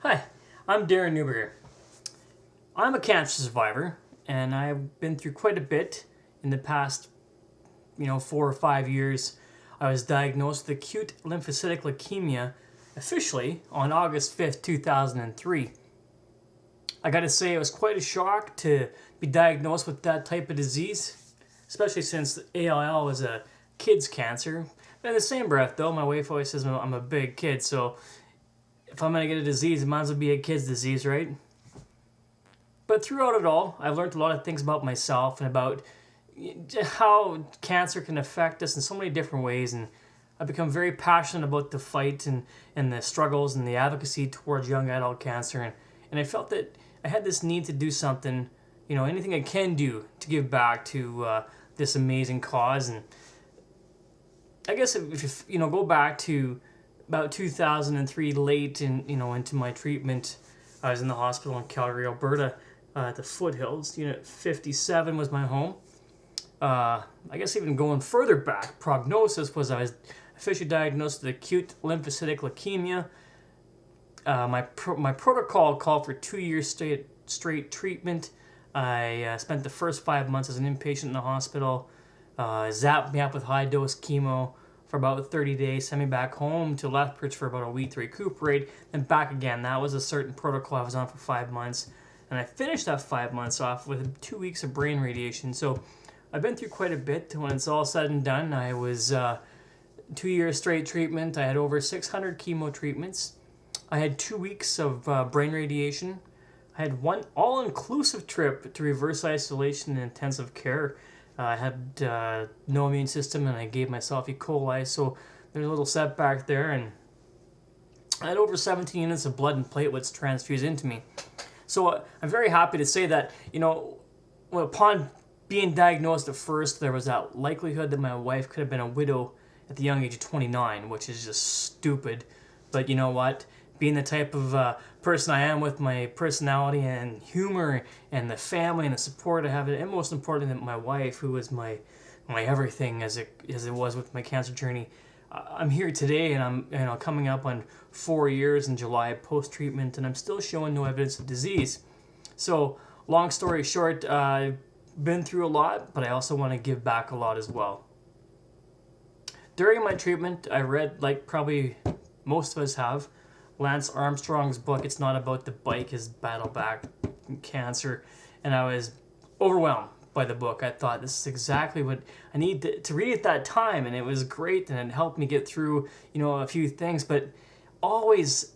Hi, I'm Darren Newberger. I'm a cancer survivor, and I've been through quite a bit in the past, 4 or 5 years. I was diagnosed with acute lymphocytic leukemia officially on August 5th, 2003. I gotta say, it was quite a shock to be diagnosed with that type of disease, especially since ALL was a kid's cancer. But in the same breath, though, my wife always says I'm a big kid, so if I'm gonna get a disease, it might as well be a kid's disease, right? But throughout it all, I've learned a lot of things about myself and about how cancer can affect us in so many different ways. And I've become very passionate about the fight and the struggles and the advocacy towards young adult cancer. And I felt that I had this need to do something, anything I can do to give back to this amazing cause. And I guess if you go back to about 2003, late into my treatment, I was in the hospital in Calgary, Alberta, at the Foothills. Unit 57 was my home. I guess even going further back, prognosis was I was officially diagnosed with acute lymphocytic leukemia. My protocol called for 2 years straight treatment. I spent the first 5 months as an inpatient in the hospital, zapped me up with high dose chemo for about 30 days, sent me back home to Lethbridge for about a week to recuperate, then back again. That was a certain protocol I was on for 5 months. And I finished that 5 months off with 2 weeks of brain radiation. So I've been through quite a bit. When it's all said and done, I was 2 years straight treatment. I had over 600 chemo treatments. I had 2 weeks of brain radiation. I had one all-inclusive trip to reverse isolation and intensive care. I had no immune system, and I gave myself E. coli, so there's a little setback there. And I had over 17 units of blood and platelets transfused into me. So I'm very happy to say that, upon being diagnosed at first, there was that likelihood that my wife could have been a widow at the young age of 29, which is just stupid. But you know what? Being the type of person I am, with my personality and humor and the family and the support I have, and most importantly, my wife, who was my everything as it was with my cancer journey. I'm here today, and I'm coming up on 4 years in July post treatment, and I'm still showing no evidence of disease. So, long story short, I've been through a lot, but I also want to give back a lot as well. During my treatment, I read, like probably most of us have, Lance Armstrong's book, It's Not About the Bike, his battle back cancer, and I was overwhelmed by the book. I thought, this is exactly what I need to read at that time, and it was great, and it helped me get through, a few things. But always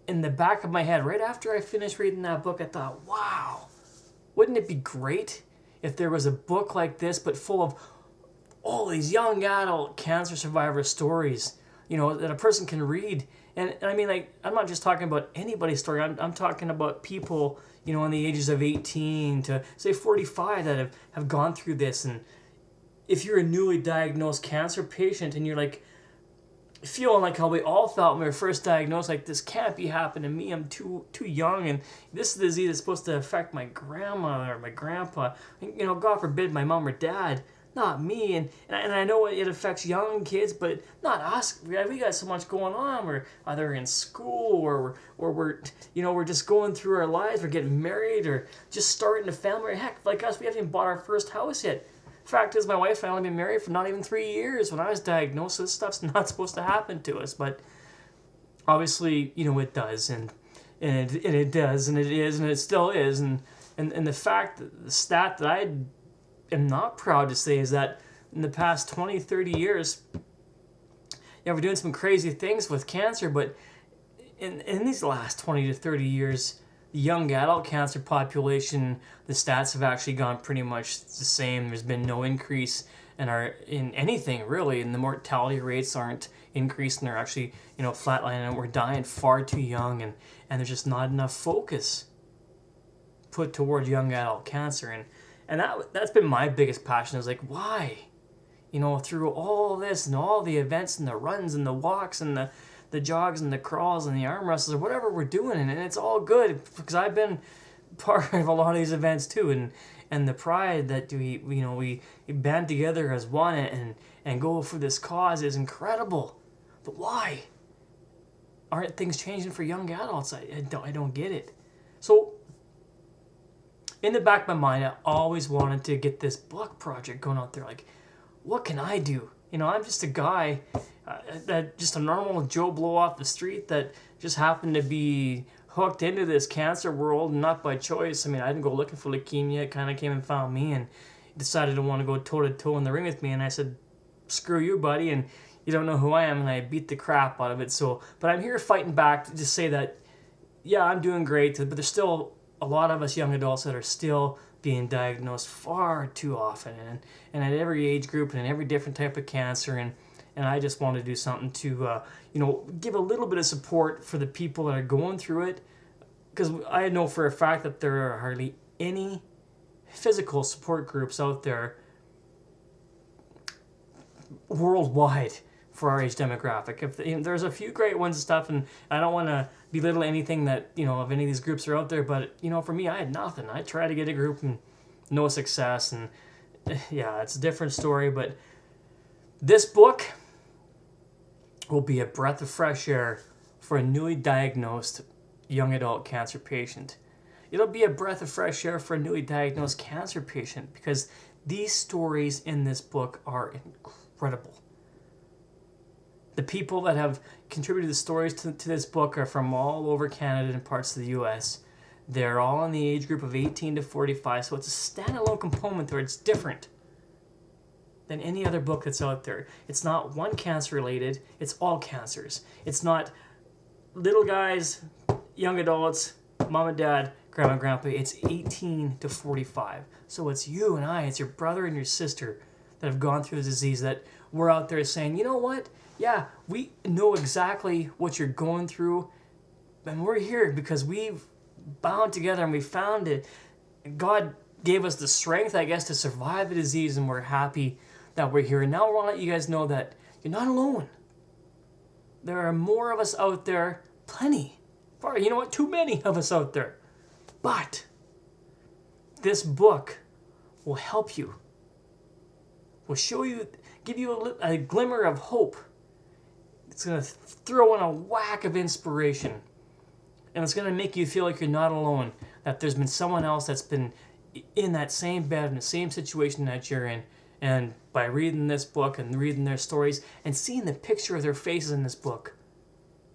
in the back of my head, right after I finished reading that book, I thought, wow, wouldn't it be great if there was a book like this, but full of all these young adult cancer survivor stories, that a person can read. And I mean, like, I'm not just talking about anybody's story. I'm talking about people, in the ages of 18 to, say, 45 that have gone through this. And if you're a newly diagnosed cancer patient and you're, like, feeling like how we all felt when we were first diagnosed, like, this can't be happening to me. I'm too young, and this disease is supposed to affect my grandma or my grandpa. God forbid, my mom or dad. Not me, and I know it affects young kids, but not us. We got so much going on. We're either in school or we're just going through our lives. We're getting married or just starting a family. Or heck, like us, we haven't even bought our first house yet. Fact is, my wife and I only been married for not even 3 years when I was diagnosed. So this stuff's not supposed to happen to us, but obviously, it does, and it does, and it is, and it still is, and the fact, the stat that I am not proud to say is that in the past 20, 30 years, we're doing some crazy things with cancer, but in these last 20 to 30 years, the young adult cancer population, the stats have actually gone pretty much the same. There's been no increase in anything really, and the mortality rates aren't increasing. They're actually, flatlining, and we're dying far too young, and there's just not enough focus put toward young adult cancer. And that's been my biggest passion. I was like, why? Through all this and all the events and the runs and the walks and the jogs and the crawls and the arm wrestles or whatever we're doing, and it's all good because I've been part of a lot of these events too, and the pride that we band together as one and go for this cause is incredible. But why? aren't things changing for young adults? I don't get it. So in the back of my mind, I always wanted to get this book project going out there. Like, what can I do? You know, I'm just a guy, just a normal Joe Blow off the street that just happened to be hooked into this cancer world, not by choice. I mean, I didn't go looking for leukemia. It kind of came and found me and decided to want to go toe-to-toe in the ring with me. And I said, screw you, buddy, and you don't know who I am. And I beat the crap out of it. So, but I'm here fighting back to just say that, yeah, I'm doing great, but there's still a lot of us young adults that are still being diagnosed far too often, and at every age group and in every different type of cancer, and I just want to do something to give a little bit of support for the people that are going through it, because I know for a fact that there are hardly any physical support groups out there worldwide for our age demographic. There's a few great ones and stuff, and I don't want to belittle anything that, of any of these groups are out there, but, for me, I had nothing. I tried to get a group and no success, and yeah, it's a different story, but this book will be a breath of fresh air for a newly diagnosed young adult cancer patient. It'll be a breath of fresh air for a newly diagnosed cancer patient, because these stories in this book are incredible. The people that have contributed the stories to this book are from all over Canada and parts of the U.S. They're all in the age group of 18 to 45, so it's a standalone component where it's different than any other book that's out there. It's not one cancer related, it's all cancers. It's not little guys, young adults, mom and dad, grandma and grandpa. It's 18 to 45. So it's you and I, it's your brother and your sister that have gone through the disease, that we're out there saying, you know what? Yeah, we know exactly what you're going through, and we're here because we've bound together and we found it. God gave us the strength, I guess, to survive the disease, and we're happy that we're here. And now we want to let you guys know that you're not alone. There are more of us out there, plenty. You know what? Too many of us out there. But this book will help you. Will show you, give you a glimmer of hope. It's going to throw in a whack of inspiration. And it's going to make you feel like you're not alone. That there's been someone else that's been in that same bed, in the same situation that you're in. And by reading this book and reading their stories and seeing the picture of their faces in this book,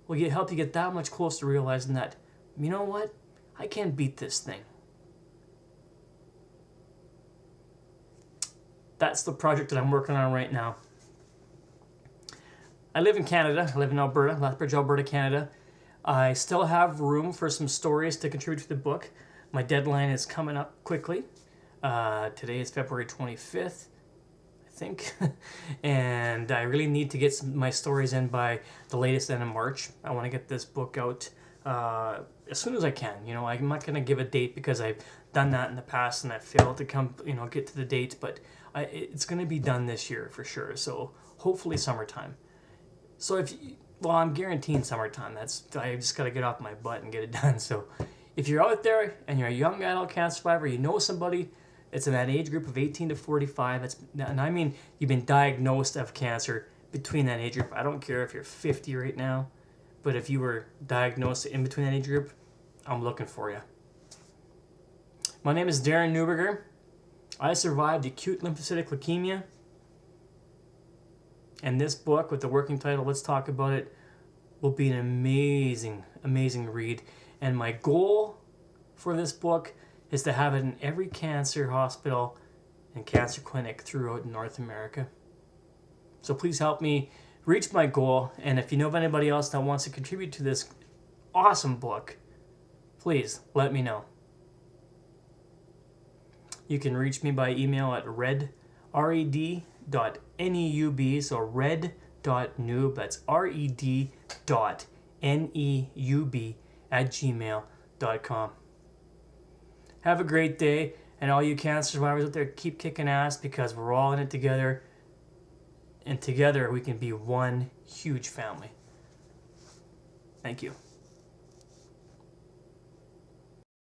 will help you get that much closer to realizing that, you know what? I can't beat this thing. That's the project that I'm working on right now. I live in Canada. I live in Alberta, Lethbridge, Alberta, Canada. I still have room for some stories to contribute to the book. My deadline is coming up quickly. Today is February 25th, I think. And I really need to get my stories in by the latest end of March. I want to get this book out as soon as I can. I'm not going to give a date because I've done that in the past and I failed to get to the date. But it's going to be done this year for sure. So hopefully summertime. So I'm guaranteeing summertime. I just got to get off my butt and get it done. So if you're out there and you're a young adult cancer survivor, you know somebody that's in that age group of 18 to 45, and I mean you've been diagnosed of cancer between that age group. I don't care if you're 50 right now, but if you were diagnosed in between that age group, I'm looking for you. My name is Darren Neuberger. I survived acute lymphocytic leukemia. And this book with the working title, Let's Talk About It, will be an amazing, amazing read. And my goal for this book is to have it in every cancer hospital and cancer clinic throughout North America. So please help me reach my goal. And if you know of anybody else that wants to contribute to this awesome book, please let me know. You can reach me by email at red.neub, so red.neub, that's red.neub@gmail.com. Have a great day, and all you cancer survivors out there, keep kicking ass, because we're all in it together, and together we can be one huge family. Thank you.